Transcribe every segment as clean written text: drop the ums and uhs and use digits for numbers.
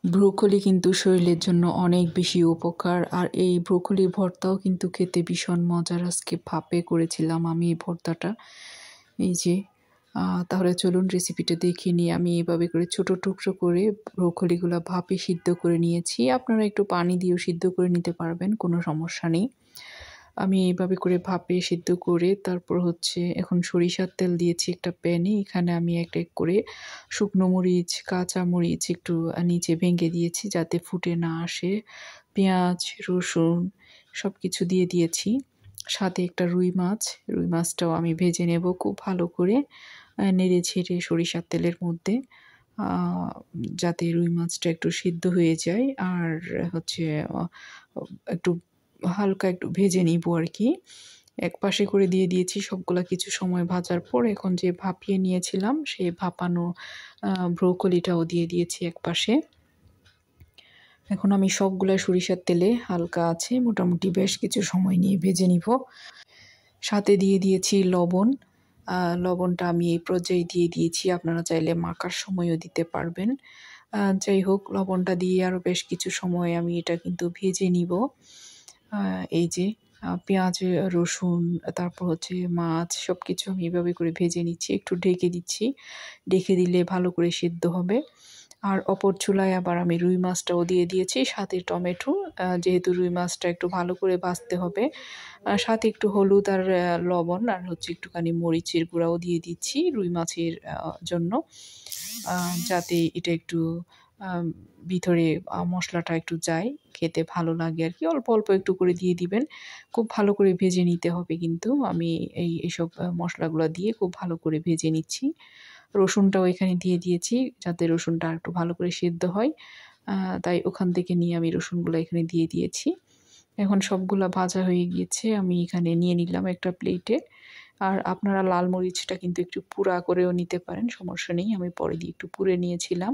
Broccoli কিন্তু শরীরের জন্য অনেক বেশি উপকার। আর এই ব্রোকলির ভর্তাও কিন্তু খেতে ভীষণ মজার। আজকে ভাপে করেছিলাম আমি এই ভর্তাটা। এই যে তাহলে চলুন রেসিপিটা দেখে নিই। আমি এভাবে করে ছোট টুকরো করে ব্রোকলিগুলো ভাপে সিদ্ধ করে নিয়েছি। আপনারা একটু পানি দিয়েও সিদ্ধ করে নিতে পারবেন, কোনো সমস্যা নেই। আমি এইভাবে করে ভাপে সিদ্ধ করে তারপর এখন সরিষার তেল দিয়েছি একটা প্যানে। এখানে আমি এক এক করে শুকনো মরিচ, কাঁচা মরিচ একটু নিচে ভেঙে দিয়েছি যাতে ফুটে না আসে। পেঁয়াজ, রসুন সব কিছু দিয়ে দিয়েছি। সাথে একটা রুই মাছটাও আমি ভেজে নেব খুব ভালো করে নেড়ে ছেড়ে সরিষার তেলের মধ্যে, যাতে রুই মাছটা একটু সিদ্ধ হয়ে যায়। আর একটু হালকা একটু ভেজে নিব আর কি। এক পাশে করে দিয়ে দিয়েছি সবগুলা। কিছু সময় ভাজার পর এখন যে ভাপিয়ে নিয়েছিলাম সেই ভাপানো ব্রোকলিটাও দিয়ে দিয়েছি এক পাশে। এখন আমি সবগুলা সরিষার তেলে হালকা আছে মোটামুটি বেশ কিছু সময় নিয়ে ভেজে নিব। সাথে দিয়ে দিয়েছি লবণ। লবণটা আমি এই পর্যায়ে দিয়ে দিয়েছি, আপনারা চাইলে মাখার সময়ও দিতে পারবেন। যাই হোক, লবণটা দিয়ে আরও বেশ কিছু সময় আমি এটা কিন্তু ভেজে নিব। এই যে পেঁয়াজ, রসুন, তারপর মাছ সব কিছু আমি এভাবে করে ভেজে নিচ্ছি। একটু ঢেকে দিচ্ছি, ঢেকে দিলে ভালো করে সিদ্ধ হবে। আর অপর চুলায় আবার আমি রুই মাছটাও দিয়ে দিয়েছি, সাথে টমেটো। যেহেতু রুই মাছটা একটু ভালো করে ভাজতে হবে, সাথে একটু হলুদ আর লবণ আর একটুখানি মরিচের গুঁড়াও দিয়ে দিচ্ছি রুই মাছের জন্য, যাতে এটা একটু ভিতরে মশলাটা একটু যায়, খেতে ভালো লাগে আর কি। অল্প অল্প একটু করে দিয়ে দিবেন। খুব ভালো করে ভেজে নিতে হবে কিন্তু। আমি এইসব মশলাগুলো দিয়ে খুব ভালো করে ভেজে নিচ্ছি। রসুনটাও এখানে দিয়ে দিয়েছি যাতে রসুনটা একটু ভালো করে সিদ্ধ হয়, তাই ওখান থেকে নিয়ে আমি রসুনগুলো এখানে দিয়ে দিয়েছি। এখন সবগুলা ভাজা হয়ে গিয়েছে, আমি এখানে নিয়ে নিলাম একটা প্লেটে। আর আপনারা লাল মরিচটা কিন্তু একটু পুড়া করেও নিতে পারেন, সমস্যা নেই। আমি পরে দিয়ে একটু পুড়ে নিয়েছিলাম।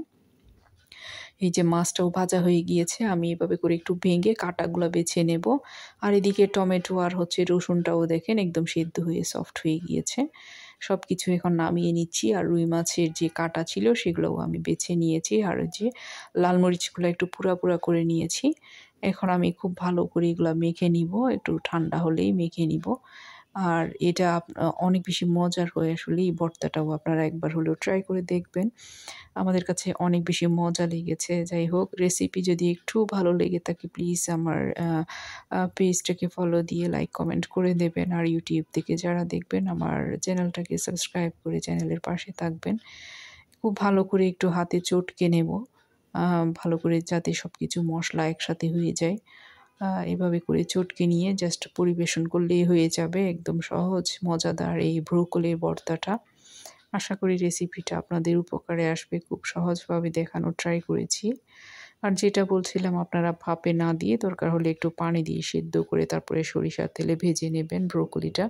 এই যে মাছটাও ভাজা হয়ে গিয়েছে, আমি এভাবে করে একটু ভেঙে কাঁটাগুলো বেছে নেব। আর এদিকে টমেটো আর রসুনটাও দেখেন একদম সেদ্ধ হয়ে সফট হয়ে গিয়েছে। সব কিছু এখন নামিয়ে নিচ্ছি। আর রুই মাছের যে কাঁটা ছিল সেগুলোও আমি বেছে নিয়েছি। আর লাল মরিচগুলো একটু পুড়া পুড়া করে নিয়েছি। এখন আমি খুব ভালো করে এগুলো মেখে নিব, একটু ঠান্ডা হলেই মেখে নিব। আর এটা অনেক বেশি মজার হয় আসলে। এই ভর্তাটাও আপনারা একবার হলেও ট্রাই করে দেখবেন। আমাদের কাছে অনেক বেশি মজা লেগেছে। যাই হোক, রেসিপি যদি একটু ভালো লেগে থাকে প্লিজ আমার পেজটাকে ফলো দিয়ে লাইক কমেন্ট করে দেবেন। আর ইউটিউব থেকে যারা দেখবেন আমার চ্যানেলটাকে সাবস্ক্রাইব করে চ্যানেলের পাশে থাকবেন। খুব ভালো করে একটু হাতে চটকে নেব, ভালো করে যাতে সব কিছু মশলা একসাথে হয়ে যায়। এভাবে করে চটকে নিয়ে জাস্ট পরিবেশন করলেই হয়ে যাবে। একদম সহজ মজাদার এই ব্রোকলির ভর্তাটা। আশা করি রেসিপিটা আপনাদের উপকারে আসবে। খুব সহজভাবে দেখানোর ট্রাই করেছি। আর যেটা বলছিলাম, আপনারা ভাপে না দিয়ে দরকার হলে একটু পানি দিয়ে সিদ্ধ করে তারপরে সরিষার তেলে ভেজে নেবেন ব্রোকলিটা।